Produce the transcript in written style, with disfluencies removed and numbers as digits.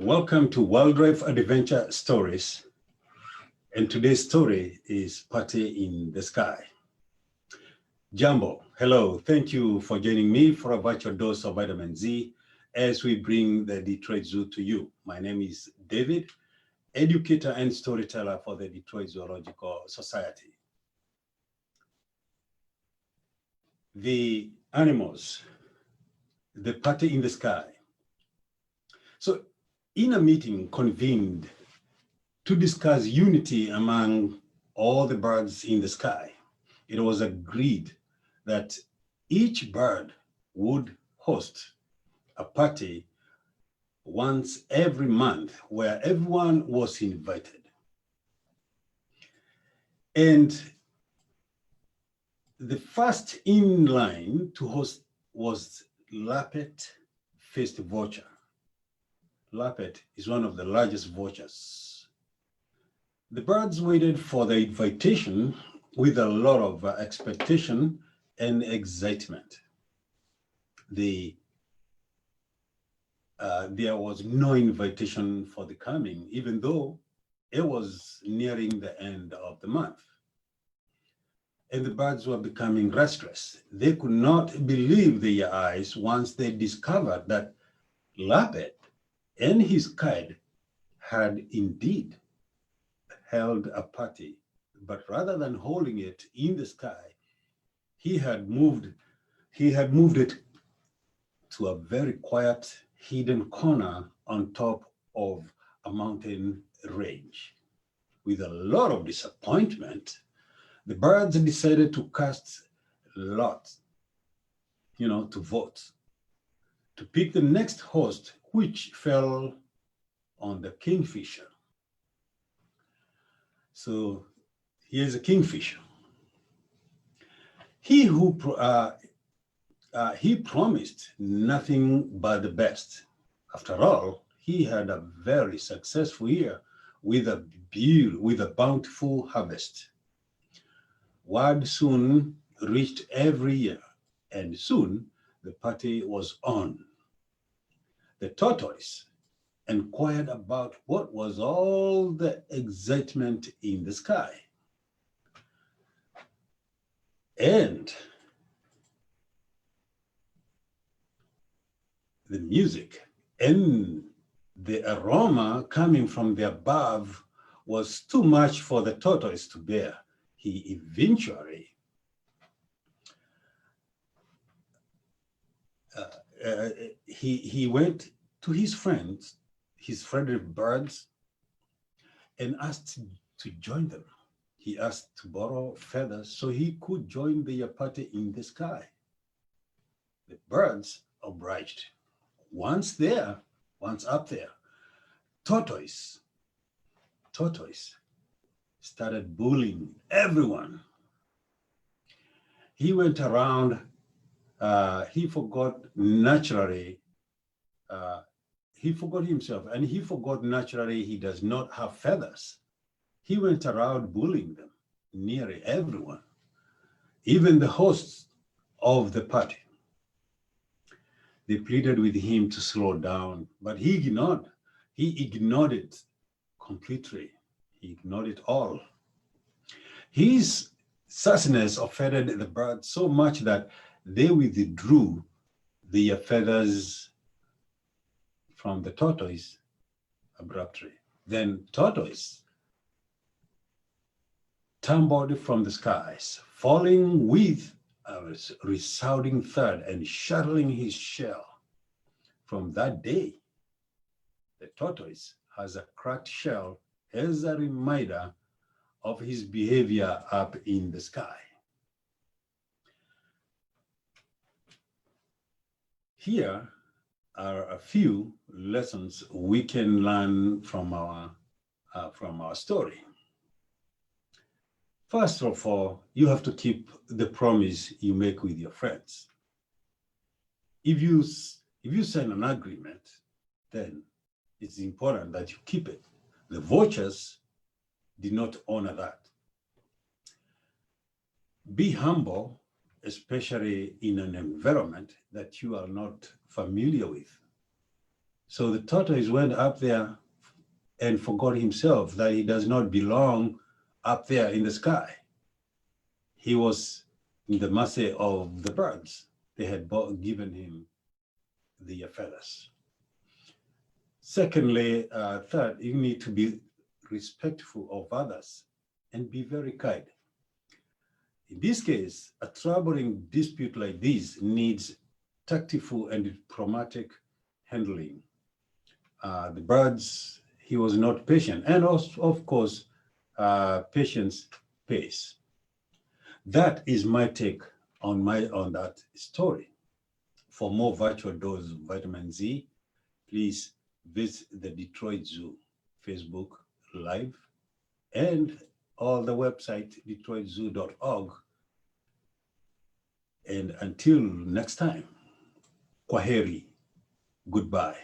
Welcome to Wildlife Adventure Stories. And today's story is Party in the Sky. Jambo, hello. Thank you for joining me for a virtual dose of vitamin Z as we bring the Detroit Zoo to you. My name is David, educator and storyteller for the Detroit Zoological Society. The animals, the party in the sky. So in a meeting convened to discuss unity among all the birds in the sky, it was agreed that each bird would host a party once every month where everyone was invited. And the first in line to host was lappet-faced vulture. Lappet is one of the largest vultures. The birds waited for the invitation with a lot of expectation and excitement. There was no invitation for the coming, even though it was nearing the end of the month. And the birds were becoming restless. They could not believe their eyes once they discovered that Lappet and his kite had indeed held a party, but rather than holding it in the sky, he had moved it to a very quiet, hidden corner on top of a mountain range. With a lot of disappointment, the birds decided to cast lots, to vote, to pick the next host, which fell on the kingfisher. So here's a kingfisher. He promised nothing but the best. After all, he had a very successful year with a bountiful harvest. Word soon reached every year, and soon the party was on. The tortoise inquired about what was all the excitement in the sky. And the music and the aroma coming from the above was too much for the tortoise to bear. He eventually he went to his friendly birds, and asked to join them. He asked to borrow feathers so he could join their party in the sky. The birds obliged. Once up there, tortoise started bullying everyone. He went around. He forgot himself, and he forgot naturally he does not have feathers. He went around bullying them, nearly everyone, even the hosts of the party. They pleaded with him to slow down, but he ignored it completely. He ignored it all. His sassiness offended the birds so much that they withdrew their feathers from the tortoise abruptly. Then tortoise tumbled from the skies, falling with a resounding thud and shattering his shell. From that day, the tortoise has a cracked shell as a reminder of his behavior up in the sky. Here are a few lessons we can learn from our story. First of all, you have to keep the promise you make with your friends. If you sign an agreement, then it's important that you keep it. The vultures did not honor that. Be humble, especially in an environment that you are not familiar with. So the tortoise went up there and forgot himself that he does not belong up there in the sky. He was in the mercy of the birds. They had given him the feathers. Secondly, third, you need to be respectful of others and be very kind. In this case, a troubling dispute like this needs tactful and diplomatic handling. The birds, he was not patient, and also, of course, patience pays. That is my take on that story. For more virtual dose of vitamin Z, please visit the Detroit Zoo Facebook Live and all the website detroitzoo.org. And until next time, kwaheri, goodbye.